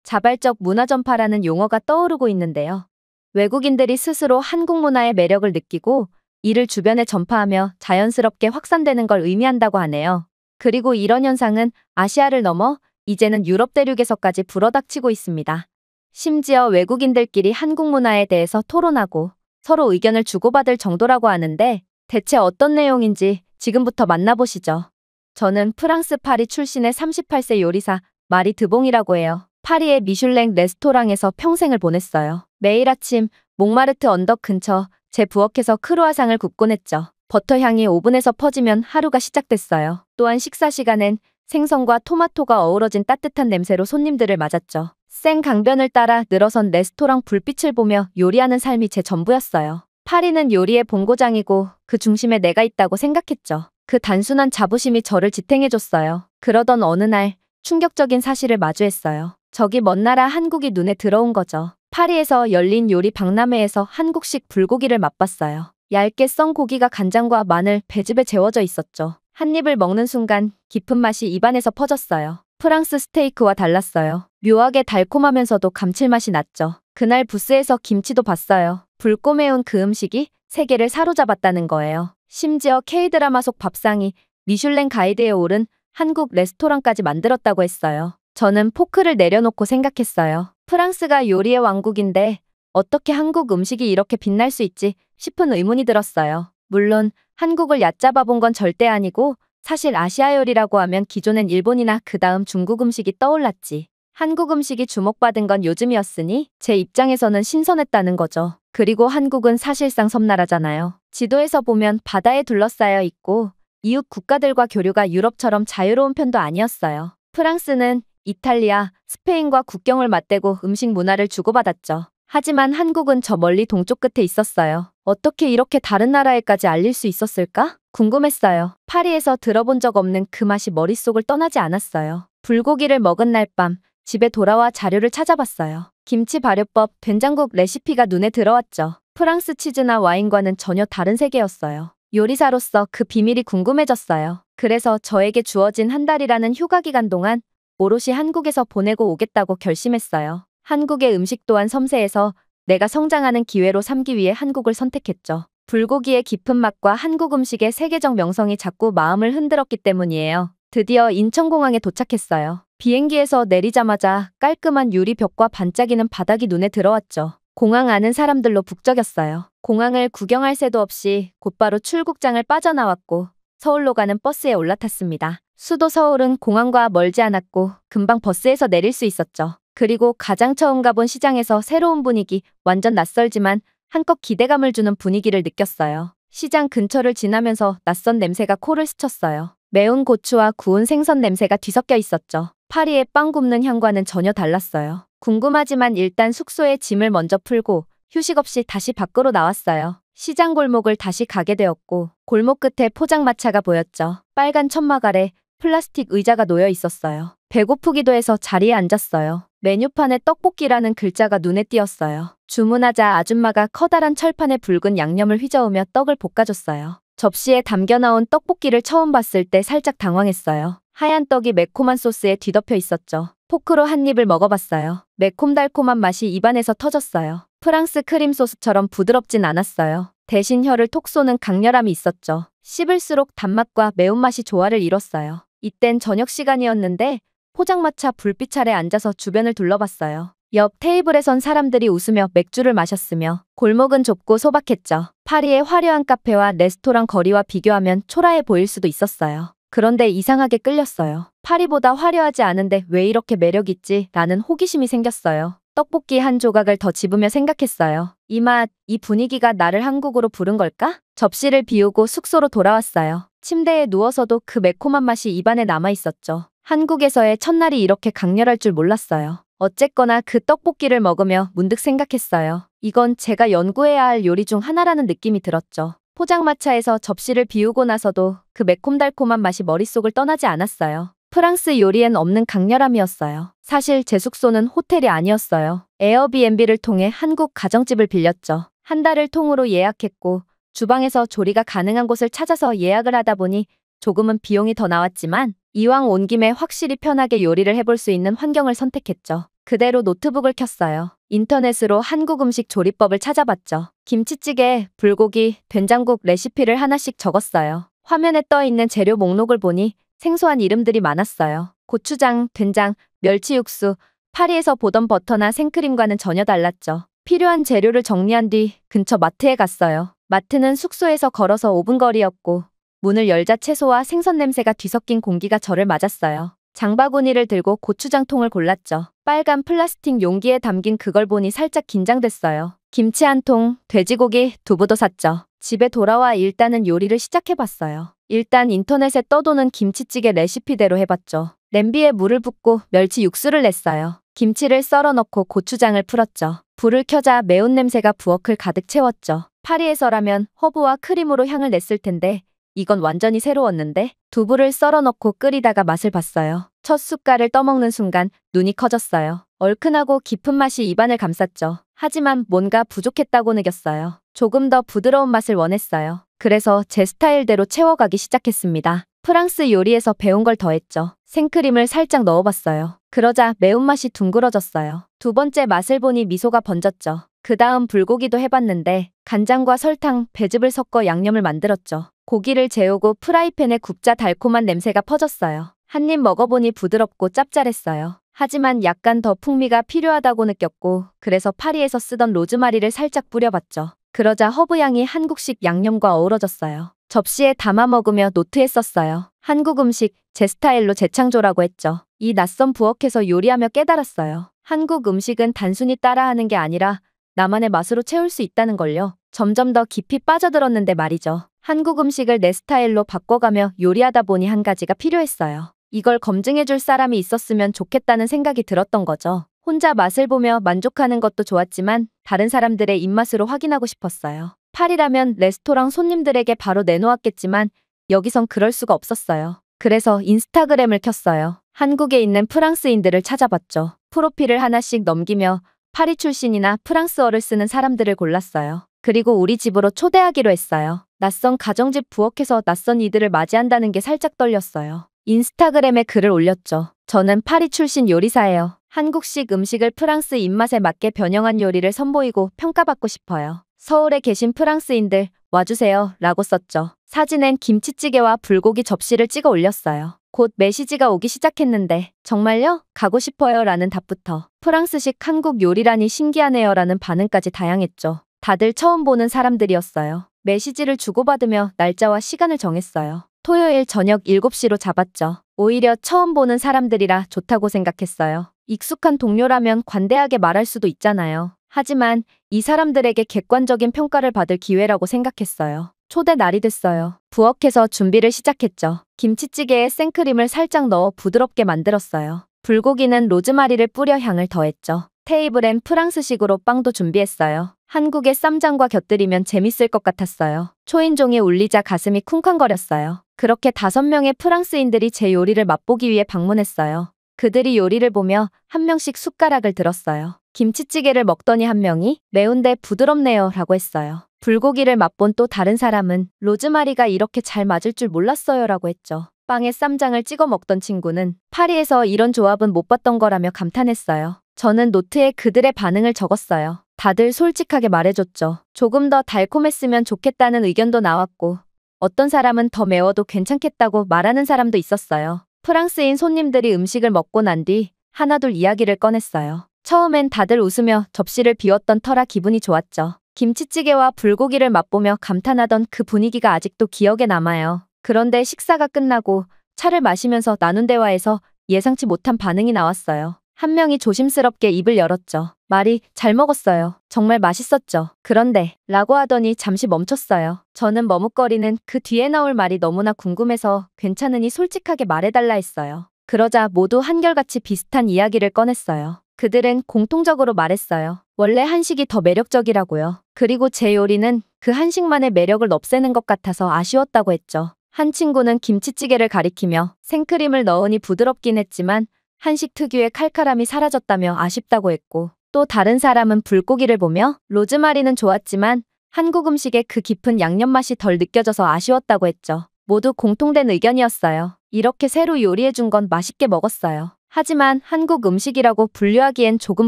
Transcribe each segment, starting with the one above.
자발적 문화 전파라는 용어가 떠오르고 있는데요. 외국인들이 스스로 한국 문화의 매력을 느끼고 이를 주변에 전파하며 자연스럽게 확산되는 걸 의미한다고 하네요. 그리고 이런 현상은 아시아를 넘어 이제는 유럽 대륙에서까지 불어닥치고 있습니다. 심지어 외국인들끼리 한국 문화에 대해서 토론하고 서로 의견을 주고받을 정도라고 하는데 대체 어떤 내용인지 지금부터 만나보시죠. 저는 프랑스 파리 출신의 38세 요리사 마리 드봉이라고 해요. 파리의 미슐랭 레스토랑에서 평생을 보냈어요. 매일 아침 몽마르트 언덕 근처 제 부엌에서 크루아상을 굽곤 했죠. 버터 향이 오븐에서 퍼지면 하루가 시작됐어요. 또한 식사 시간엔 생선과 토마토가 어우러진 따뜻한 냄새로 손님들을 맞았죠. 생 강변을 따라 늘어선 레스토랑 불빛을 보며 요리하는 삶이 제 전부였어요. 파리는 요리의 본고장이고 그 중심에 내가 있다고 생각했죠. 그 단순한 자부심이 저를 지탱해줬어요. 그러던 어느 날 충격적인 사실을 마주했어요. 저기 먼 나라 한국이 눈에 들어온 거죠. 파리에서 열린 요리 박람회에서 한국식 불고기를 맛봤어요. 얇게 썬 고기가 간장과 마늘, 배즙에 재워져 있었죠. 한 입을 먹는 순간 깊은 맛이 입안에서 퍼졌어요. 프랑스 스테이크와 달랐어요. 묘하게 달콤하면서도 감칠맛이 났죠. 그날 부스에서 김치도 봤어요. 붉고 매운 그 음식이 세계를 사로잡았다는 거예요. 심지어 K드라마 속 밥상이 미슐랭 가이드에 오른 한국 레스토랑까지 만들었다고 했어요. 저는 포크를 내려놓고 생각했어요. 프랑스가 요리의 왕국인데 어떻게 한국 음식이 이렇게 빛날 수 있지 싶은 의문이 들었어요. 물론 한국을 얕잡아 본 건 절대 아니고 사실 아시아 요리라고 하면 기존엔 일본이나 그 다음 중국 음식이 떠올랐지. 한국 음식이 주목받은 건 요즘이었으니 제 입장에서는 신선했다는 거죠. 그리고 한국은 사실상 섬나라잖아요. 지도에서 보면 바다에 둘러싸여 있고 이웃 국가들과 교류가 유럽처럼 자유로운 편도 아니었어요. 프랑스는 이탈리아, 스페인과 국경을 맞대고 음식 문화를 주고받았죠. 하지만 한국은 저 멀리 동쪽 끝에 있었어요. 어떻게 이렇게 다른 나라에까지 알릴 수 있었을까? 궁금했어요. 파리에서 들어본 적 없는 그 맛이 머릿속을 떠나지 않았어요. 불고기를 먹은 날 밤 집에 돌아와 자료를 찾아봤어요. 김치 발효법, 된장국 레시피가 눈에 들어왔죠. 프랑스 치즈나 와인과는 전혀 다른 세계였어요. 요리사로서 그 비밀이 궁금해졌어요. 그래서 저에게 주어진 한 달이라는 휴가 기간 동안 오롯이 한국에서 보내고 오겠다고 결심했어요. 한국의 음식 또한 섬세해서 내가 성장하는 기회로 삼기 위해 한국을 선택했죠. 불고기의 깊은 맛과 한국 음식의 세계적 명성이 자꾸 마음을 흔들었기 때문이에요. 드디어 인천공항에 도착했어요. 비행기에서 내리자마자 깔끔한 유리벽과 반짝이는 바닥이 눈에 들어왔죠. 공항 안은 사람들로 북적였어요. 공항을 구경할 새도 없이 곧바로 출국장을 빠져나왔고 서울로 가는 버스에 올라탔습니다. 수도 서울은 공항과 멀지 않았고 금방 버스에서 내릴 수 있었죠. 그리고 가장 처음 가본 시장에서 새로운 분위기, 완전 낯설지만 한껏 기대감을 주는 분위기를 느꼈어요. 시장 근처를 지나면서 낯선 냄새가 코를 스쳤어요. 매운 고추와 구운 생선 냄새가 뒤섞여 있었죠. 파리의 빵 굽는 향과는 전혀 달랐어요. 궁금하지만 일단 숙소에 짐을 먼저 풀고 휴식 없이 다시 밖으로 나왔어요. 시장 골목을 다시 가게 되었고 골목 끝에 포장마차가 보였죠. 빨간 천막 아래 플라스틱 의자가 놓여 있었어요. 배고프기도 해서 자리에 앉았어요. 메뉴판에 떡볶이라는 글자가 눈에 띄었어요. 주문하자 아줌마가 커다란 철판에 붉은 양념을 휘저으며 떡을 볶아줬어요. 접시에 담겨 나온 떡볶이를 처음 봤을 때 살짝 당황했어요. 하얀 떡이 매콤한 소스에 뒤덮여 있었죠. 포크로 한 입을 먹어봤어요. 매콤달콤한 맛이 입안에서 터졌어요. 프랑스 크림 소스처럼 부드럽진 않았어요. 대신 혀를 톡 쏘는 강렬함이 있었죠. 씹을수록 단맛과 매운맛이 조화를 이뤘어요. 이땐 저녁 시간이었는데 포장마차 불빛 아래 앉아서 주변을 둘러봤어요. 옆 테이블에 선 사람들이 웃으며 맥주를 마셨으며 골목은 좁고 소박했죠. 파리의 화려한 카페와 레스토랑 거리와 비교하면 초라해 보일 수도 있었어요. 그런데 이상하게 끌렸어요. 파리보다 화려하지 않은데 왜 이렇게 매력있지? 라는 호기심이 생겼어요. 떡볶이 한 조각을 더 집으며 생각했어요. 이 맛, 이 분위기가 나를 한국으로 부른 걸까? 접시를 비우고 숙소로 돌아왔어요. 침대에 누워서도 그 매콤한 맛이 입안에 남아있었죠. 한국에서의 첫날이 이렇게 강렬할 줄 몰랐어요. 어쨌거나 그 떡볶이를 먹으며 문득 생각했어요. 이건 제가 연구해야 할 요리 중 하나라는 느낌이 들었죠. 포장마차에서 접시를 비우고 나서도 그 매콤달콤한 맛이 머릿속을 떠나지 않았어요. 프랑스 요리엔 없는 강렬함이었어요. 사실 제 숙소는 호텔이 아니었어요. 에어비앤비를 통해 한국 가정집을 빌렸죠. 한 달을 통으로 예약했고 주방에서 조리가 가능한 곳을 찾아서 예약을 하다 보니 조금은 비용이 더 나왔지만 이왕 온 김에 확실히 편하게 요리를 해볼 수 있는 환경을 선택했죠. 그대로 노트북을 켰어요. 인터넷으로 한국 음식 조리법을 찾아봤죠. 김치찌개, 불고기, 된장국 레시피를 하나씩 적었어요. 화면에 떠 있는 재료 목록을 보니 생소한 이름들이 많았어요. 고추장, 된장, 멸치 육수, 파리에서 보던 버터나 생크림과는 전혀 달랐죠. 필요한 재료를 정리한 뒤 근처 마트에 갔어요. 마트는 숙소에서 걸어서 5분 거리였고 문을 열자 채소와 생선 냄새가 뒤섞인 공기가 저를 맞았어요. 장바구니를 들고 고추장통을 골랐죠. 빨간 플라스틱 용기에 담긴 그걸 보니 살짝 긴장됐어요. 김치 한 통, 돼지고기, 두부도 샀죠. 집에 돌아와 일단은 요리를 시작해봤어요. 일단 인터넷에 떠도는 김치찌개 레시피대로 해봤죠. 냄비에 물을 붓고 멸치 육수를 냈어요. 김치를 썰어 넣고 고추장을 풀었죠. 불을 켜자 매운 냄새가 부엌을 가득 채웠죠. 파리에서라면 허브와 크림으로 향을 냈을 텐데 이건 완전히 새로웠는데 두부를 썰어 넣고 끓이다가 맛을 봤어요. 첫 숟갈을 떠먹는 순간 눈이 커졌어요. 얼큰하고 깊은 맛이 입안을 감쌌죠. 하지만 뭔가 부족했다고 느꼈어요. 조금 더 부드러운 맛을 원했어요. 그래서 제 스타일대로 채워가기 시작했습니다. 프랑스 요리에서 배운 걸 더했죠. 생크림을 살짝 넣어봤어요. 그러자 매운맛이 둥그러졌어요. 두 번째 맛을 보니 미소가 번졌죠. 그 다음 불고기도 해봤는데 간장과 설탕, 배즙을 섞어 양념을 만들었죠. 고기를 재우고 프라이팬에 굽자 달콤한 냄새가 퍼졌어요. 한 입 먹어보니 부드럽고 짭짤했어요. 하지만 약간 더 풍미가 필요하다고 느꼈고 그래서 파리에서 쓰던 로즈마리를 살짝 뿌려봤죠. 그러자 허브향이 한국식 양념과 어우러졌어요. 접시에 담아 먹으며 노트에 썼어요. 한국 음식, 제 스타일로 재창조라고 했죠. 이 낯선 부엌에서 요리하며 깨달았어요. 한국 음식은 단순히 따라하는 게 아니라 나만의 맛으로 채울 수 있다는 걸요. 점점 더 깊이 빠져들었는데 말이죠. 한국 음식을 내 스타일로 바꿔가며 요리하다 보니 한 가지가 필요했어요. 이걸 검증해줄 사람이 있었으면 좋겠다는 생각이 들었던 거죠. 혼자 맛을 보며 만족하는 것도 좋았지만 다른 사람들의 입맛으로 확인하고 싶었어요. 파리라면 레스토랑 손님들에게 바로 내놓았겠지만 여기선 그럴 수가 없었어요. 그래서 인스타그램을 켰어요. 한국에 있는 프랑스인들을 찾아봤죠. 프로필을 하나씩 넘기며 파리 출신이나 프랑스어를 쓰는 사람들을 골랐어요. 그리고 우리 집으로 초대하기로 했어요. 낯선 가정집 부엌에서 낯선 이들을 맞이한다는 게 살짝 떨렸어요. 인스타그램에 글을 올렸죠. 저는 파리 출신 요리사예요. 한국식 음식을 프랑스 입맛에 맞게 변형한 요리를 선보이고 평가받고 싶어요. 서울에 계신 프랑스인들 와주세요 라고 썼죠. 사진엔 김치찌개와 불고기 접시를 찍어 올렸어요. 곧 메시지가 오기 시작했는데 정말요? 가고 싶어요 라는 답부터 프랑스식 한국 요리라니 신기하네요 라는 반응까지 다양했죠. 다들 처음 보는 사람들이었어요. 메시지를 주고받으며 날짜와 시간을 정했어요. 토요일 저녁 7시로 잡았죠. 오히려 처음 보는 사람들이라 좋다고 생각했어요. 익숙한 동료라면 관대하게 말할 수도 있잖아요. 하지만 이 사람들에게 객관적인 평가를 받을 기회라고 생각했어요. 초대 날이 됐어요. 부엌에서 준비를 시작했죠. 김치찌개에 생크림을 살짝 넣어 부드럽게 만들었어요. 불고기는 로즈마리를 뿌려 향을 더했죠. 테이블엔 프랑스식으로 빵도 준비했어요. 한국의 쌈장과 곁들이면 재밌을 것 같았어요. 초인종이 울리자 가슴이 쿵쾅거렸어요. 그렇게 5명의 프랑스인들이 제 요리를 맛보기 위해 방문했어요. 그들이 요리를 보며 한 명씩 숟가락을 들었어요. 김치찌개를 먹더니 한 명이 매운데 부드럽네요 라고 했어요. 불고기를 맛본 또 다른 사람은 로즈마리가 이렇게 잘 맞을 줄 몰랐어요 라고 했죠. 빵에 쌈장을 찍어 먹던 친구는 파리에서 이런 조합은 못 봤던 거라며 감탄했어요. 저는 노트에 그들의 반응을 적었어요. 다들 솔직하게 말해줬죠. 조금 더 달콤했으면 좋겠다는 의견도 나왔고 어떤 사람은 더 매워도 괜찮겠다고 말하는 사람도 있었어요. 프랑스인 손님들이 음식을 먹고 난 뒤 하나둘 이야기를 꺼냈어요. 처음엔 다들 웃으며 접시를 비웠던 터라 기분이 좋았죠. 김치찌개와 불고기를 맛보며 감탄하던 그 분위기가 아직도 기억에 남아요. 그런데 식사가 끝나고 차를 마시면서 나눈 대화에서 예상치 못한 반응이 나왔어요. 한 명이 조심스럽게 입을 열었죠. 말이 잘 먹었어요. 정말 맛있었죠. 그런데 라고 하더니 잠시 멈췄어요. 저는 머뭇거리는 그 뒤에 나올 말이 너무나 궁금해서 괜찮으니 솔직하게 말해달라 했어요. 그러자 모두 한결같이 비슷한 이야기를 꺼냈어요. 그들은 공통적으로 말했어요. 원래 한식이 더 매력적이라고요. 그리고 제 요리는 그 한식만의 매력을 없애는 것 같아서 아쉬웠다고 했죠. 한 친구는 김치찌개를 가리키며 생크림을 넣으니 부드럽긴 했지만 한식 특유의 칼칼함이 사라졌다며 아쉽다고 했고 또 다른 사람은 불고기를 보며 로즈마리는 좋았지만 한국 음식의 그 깊은 양념 맛이 덜 느껴져서 아쉬웠다고 했죠. 모두 공통된 의견이었어요. 이렇게 새로 요리해준 건 맛있게 먹었어요. 하지만 한국 음식이라고 분류하기엔 조금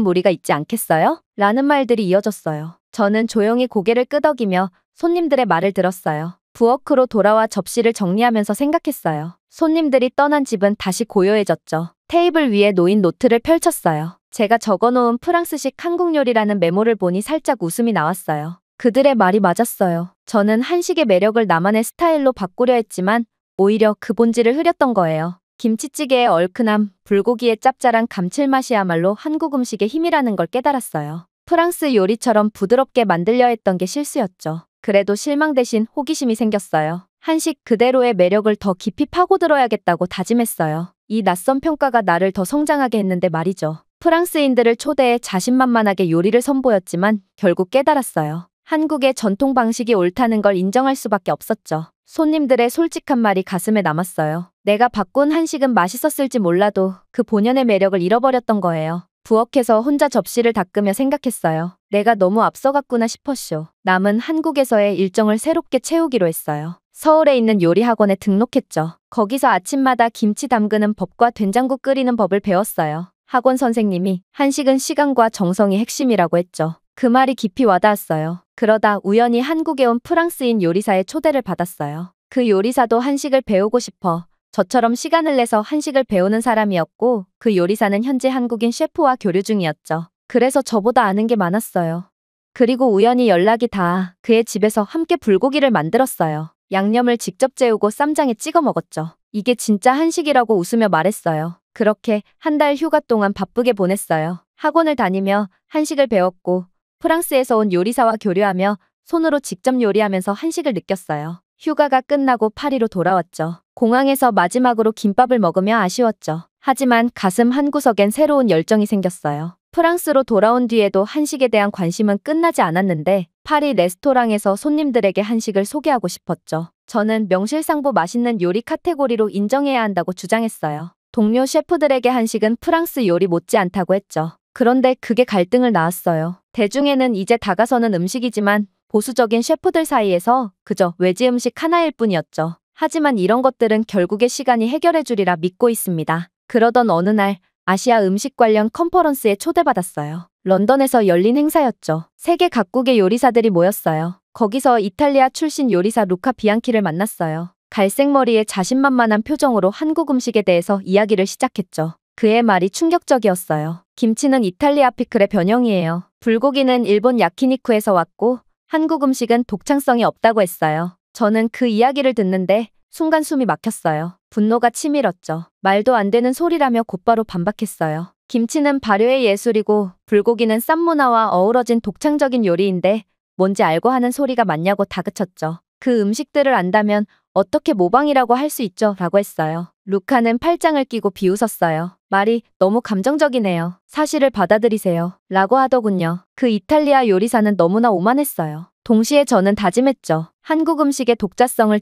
무리가 있지 않겠어요? 라는 말들이 이어졌어요. 저는 조용히 고개를 끄덕이며 손님들의 말을 들었어요. 부엌으로 돌아와 접시를 정리하면서 생각했어요. 손님들이 떠난 집은 다시 고요해졌죠. 테이블 위에 놓인 노트를 펼쳤어요. 제가 적어놓은 프랑스식 한국 요리라는 메모를 보니 살짝 웃음이 나왔어요. 그들의 말이 맞았어요. 저는 한식의 매력을 나만의 스타일로 바꾸려 했지만 오히려 그 본질을 흐렸던 거예요. 김치찌개의 얼큰함, 불고기의 짭짤한 감칠맛이야말로 한국 음식의 힘이라는 걸 깨달았어요. 프랑스 요리처럼 부드럽게 만들려 했던 게 실수였죠. 그래도 실망 대신 호기심이 생겼어요. 한식 그대로의 매력을 더 깊이 파고들어야겠다고 다짐했어요. 이 낯선 평가가 나를 더 성장하게 했는데 말이죠. 프랑스인들을 초대해 자신만만하게 요리를 선보였지만 결국 깨달았어요. 한국의 전통 방식이 옳다는 걸 인정할 수밖에 없었죠. 손님들의 솔직한 말이 가슴에 남았어요. 내가 바꾼 한식은 맛있었을지 몰라도 그 본연의 매력을 잃어버렸던 거예요. 부엌에서 혼자 접시를 닦으며 생각했어요. 내가 너무 앞서갔구나 싶었쇼. 남은 한국에서의 일정을 새롭게 채우기로 했어요. 서울에 있는 요리학원에 등록했죠. 거기서 아침마다 김치 담그는 법과 된장국 끓이는 법을 배웠어요. 학원 선생님이 한식은 시간과 정성이 핵심이라고 했죠. 그 말이 깊이 와닿았어요. 그러다 우연히 한국에 온 프랑스인 요리사의 초대를 받았어요. 그 요리사도 한식을 배우고 싶어 저처럼 시간을 내서 한식을 배우는 사람이었고 그 요리사는 현재 한국인 셰프와 교류 중이었죠. 그래서 저보다 아는 게 많았어요. 그리고 우연히 연락이 닿아 그의 집에서 함께 불고기를 만들었어요. 양념을 직접 재우고 쌈장에 찍어 먹었죠. 이게 진짜 한식이라고 웃으며 말했어요. 그렇게 한 달 휴가 동안 바쁘게 보냈어요. 학원을 다니며 한식을 배웠고 프랑스에서 온 요리사와 교류하며 손으로 직접 요리하면서 한식을 느꼈어요. 휴가가 끝나고 파리로 돌아왔죠. 공항에서 마지막으로 김밥을 먹으며 아쉬웠죠. 하지만 가슴 한구석엔 새로운 열정이 생겼어요. 프랑스로 돌아온 뒤에도 한식에 대한 관심은 끝나지 않았는데 파리 레스토랑에서 손님들에게 한식을 소개하고 싶었죠. 저는 명실상부 맛있는 요리 카테고리로 인정해야 한다고 주장했어요. 동료 셰프들에게 한식은 프랑스 요리 못지않다고 했죠. 그런데 그게 갈등을 낳았어요. 대중에는 이제 다가서는 음식이지만 보수적인 셰프들 사이에서 그저 외지 음식 하나일 뿐이었죠. 하지만 이런 것들은 결국에 시간이 해결해 주리라 믿고 있습니다. 그러던 어느 날 아시아 음식 관련 컨퍼런스에 초대받았어요. 런던에서 열린 행사였죠. 세계 각국의 요리사들이 모였어요. 거기서 이탈리아 출신 요리사 루카 비앙키를 만났어요. 갈색 머리에 자신만만한 표정으로 한국 음식에 대해서 이야기를 시작했죠. 그의 말이 충격적이었어요. 김치는 이탈리아 피클의 변형이에요. 불고기는 일본 야키니쿠에서 왔고 한국 음식은 독창성이 없다고 했어요. 저는 그 이야기를 듣는데 순간 숨이 막혔어요. 분노가 치밀었죠. 말도 안 되는 소리라며 곧바로 반박했어요. 김치는 발효의 예술이고 불고기는 쌈 문화와 어우러진 독창적인 요리인데 뭔지 알고 하는 소리가 맞냐고 다그쳤죠. 그 음식들을 안다면 어떻게 모방이라고 할 수 있죠? 라고 했어요. 루카는 팔짱을 끼고 비웃었어요. 말이 너무 감정적이네요. 사실을 받아들이세요. 라고 하더군요. 그 이탈리아 요리사는 너무나 오만했어요. 동시에 저는 다짐했죠. 한국 음식의 독자성을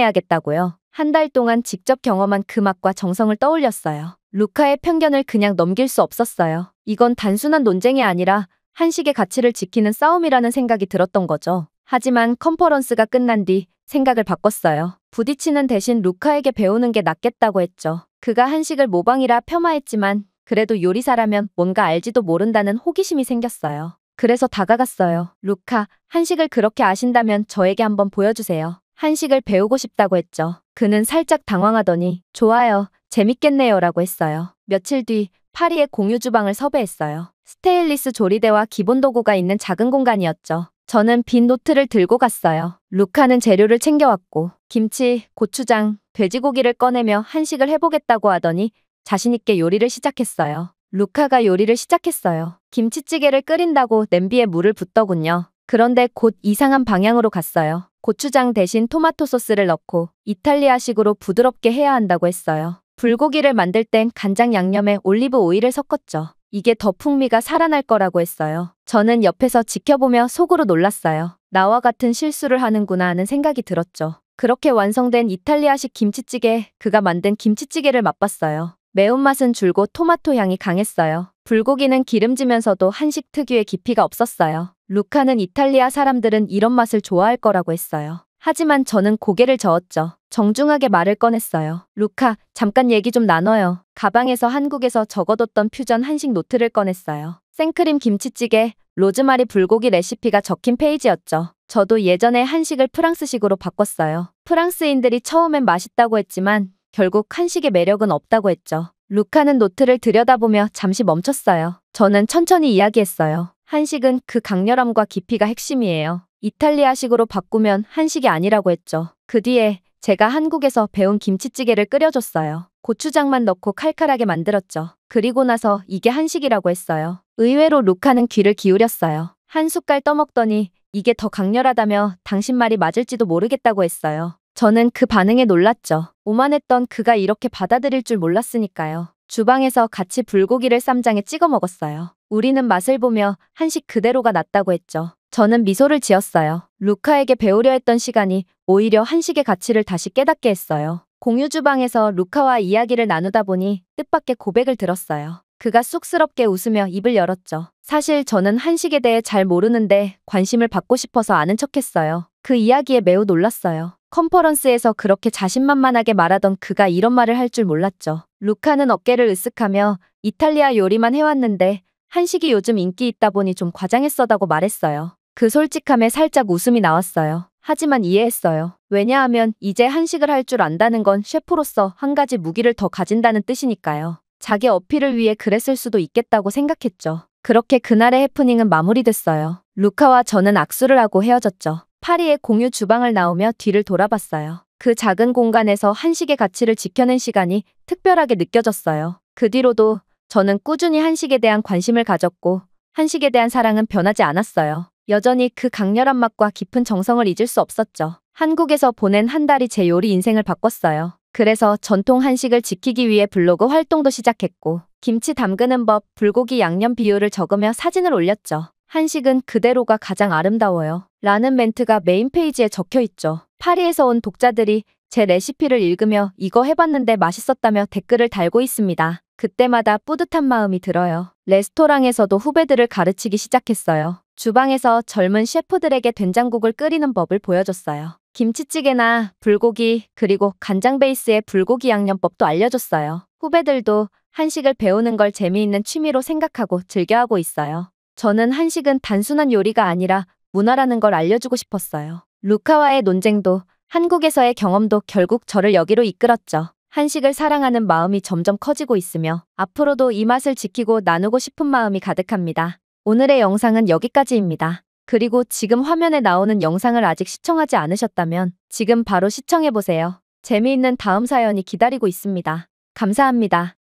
증명해야겠다고요. 한 달 동안 직접 경험한 그 맛과 정성을 떠올렸어요. 루카의 편견을 그냥 넘길 수 없었어요. 이건 단순한 논쟁이 아니라 한식의 가치를 지키는 싸움이라는 생각이 들었던 거죠. 하지만 컨퍼런스가 끝난 뒤 생각을 바꿨어요. 부딪히는 대신 루카에게 배우는 게 낫겠다고 했죠. 그가 한식을 모방이라 폄하했지만 그래도 요리사라면 뭔가 알지도 모른다는 호기심이 생겼어요. 그래서 다가갔어요. 루카, 한식을 그렇게 아신다면 저에게 한번 보여주세요. 한식을 배우고 싶다고 했죠. 그는 살짝 당황하더니 좋아요, 재밌겠네요 라고 했어요. 며칠 뒤 파리의 공유 주방을 섭외했어요. 스테인리스 조리대와 기본 도구가 있는 작은 공간이었죠. 저는 빈 노트를 들고 갔어요. 루카는 재료를 챙겨왔고 김치, 고추장, 돼지고기를 꺼내며 한식을 해보겠다고 하더니 자신있게 요리를 시작했어요. 루카가 요리를 시작했어요. 김치찌개를 끓인다고 냄비에 물을 붓더군요. 그런데 곧 이상한 방향으로 갔어요. 고추장 대신 토마토 소스를 넣고 이탈리아식으로 부드럽게 해야 한다고 했어요. 불고기를 만들 땐 간장 양념에 올리브 오일을 섞었죠. 이게 더 풍미가 살아날 거라고 했어요. 저는 옆에서 지켜보며 속으로 놀랐어요. 나와 같은 실수를 하는구나 하는 생각이 들었죠. 그렇게 완성된 이탈리아식 김치찌개, 그가 만든 김치찌개를 맛봤어요. 매운맛은 줄고 토마토 향이 강했어요. 불고기는 기름지면서도 한식 특유의 깊이가 없었어요. 루카는 이탈리아 사람들은 이런 맛을 좋아할 거라고 했어요. 하지만 저는 고개를 저었죠. 정중하게 말을 꺼냈어요. 루카, 잠깐 얘기 좀 나눠요. 가방에서 한국에서 적어뒀던 퓨전 한식 노트를 꺼냈어요. 생크림 김치찌개, 로즈마리 불고기 레시피가 적힌 페이지였죠. 저도 예전에 한식을 프랑스식으로 바꿨어요. 프랑스인들이 처음엔 맛있다고 했지만 결국 한식의 매력은 없다고 했죠. 루카는 노트를 들여다보며 잠시 멈췄어요. 저는 천천히 이야기했어요. 한식은 그 강렬함과 깊이가 핵심이에요. 이탈리아식으로 바꾸면 한식이 아니라고 했죠. 그 뒤에 제가 한국에서 배운 김치찌개를 끓여줬어요. 고추장만 넣고 칼칼하게 만들었죠. 그리고 나서 이게 한식이라고 했어요. 의외로 루카는 귀를 기울였어요. 한 숟갈 떠먹더니 이게 더 강렬하다며 당신 말이 맞을지도 모르겠다고 했어요. 저는 그 반응에 놀랐죠. 오만했던 그가 이렇게 받아들일 줄 몰랐으니까요. 주방에서 같이 불고기를 쌈장에 찍어 먹었어요. 우리는 맛을 보며 한식 그대로가 낫다고 했죠. 저는 미소를 지었어요. 루카에게 배우려 했던 시간이 오히려 한식의 가치를 다시 깨닫게 했어요. 공유 주방에서 루카와 이야기를 나누다 보니 뜻밖의 고백을 들었어요. 그가 쑥스럽게 웃으며 입을 열었죠. 사실 저는 한식에 대해 잘 모르는데 관심을 받고 싶어서 아는 척했어요. 그 이야기에 매우 놀랐어요. 컨퍼런스에서 그렇게 자신만만하게 말하던 그가 이런 말을 할 줄 몰랐죠. 루카는 어깨를 으쓱하며 이탈리아 요리만 해왔는데 한식이 요즘 인기 있다 보니 좀 과장했어다고 말했어요. 그 솔직함에 살짝 웃음이 나왔어요. 하지만 이해했어요. 왜냐하면 이제 한식을 할 줄 안다는 건 셰프로서 한 가지 무기를 더 가진다는 뜻이니까요. 자기 어필을 위해 그랬을 수도 있겠다고 생각했죠. 그렇게 그날의 해프닝은 마무리됐어요. 루카와 저는 악수를 하고 헤어졌죠. 파리의 공유 주방을 나오며 뒤를 돌아봤어요. 그 작은 공간에서 한식의 가치를 지켜낸 시간이 특별하게 느껴졌어요. 그 뒤로도 저는 꾸준히 한식에 대한 관심을 가졌고 한식에 대한 사랑은 변하지 않았어요. 여전히 그 강렬한 맛과 깊은 정성을 잊을 수 없었죠. 한국에서 보낸 한 달이 제 요리 인생을 바꿨어요. 그래서 전통 한식을 지키기 위해 블로그 활동도 시작했고 김치 담그는 법, 불고기 양념 비율을 적으며 사진을 올렸죠. 한식은 그대로가 가장 아름다워요. 라는 멘트가 메인 페이지에 적혀 있죠. 파리에서 온 독자들이 제 레시피를 읽으며 이거 해봤는데 맛있었다며 댓글을 달고 있습니다. 그때마다 뿌듯한 마음이 들어요. 레스토랑에서도 후배들을 가르치기 시작했어요. 주방에서 젊은 셰프들에게 된장국을 끓이는 법을 보여줬어요. 김치찌개나 불고기 그리고 간장 베이스의 불고기 양념법도 알려줬어요. 후배들도 한식을 배우는 걸 재미있는 취미로 생각하고 즐겨하고 있어요. 저는 한식은 단순한 요리가 아니라 문화라는 걸 알려주고 싶었어요. 루카와의 논쟁도 한국에서의 경험도 결국 저를 여기로 이끌었죠. 한식을 사랑하는 마음이 점점 커지고 있으며 앞으로도 이 맛을 지키고 나누고 싶은 마음이 가득합니다. 오늘의 영상은 여기까지입니다. 그리고 지금 화면에 나오는 영상을 아직 시청하지 않으셨다면 지금 바로 시청해보세요. 재미있는 다음 사연이 기다리고 있습니다. 감사합니다.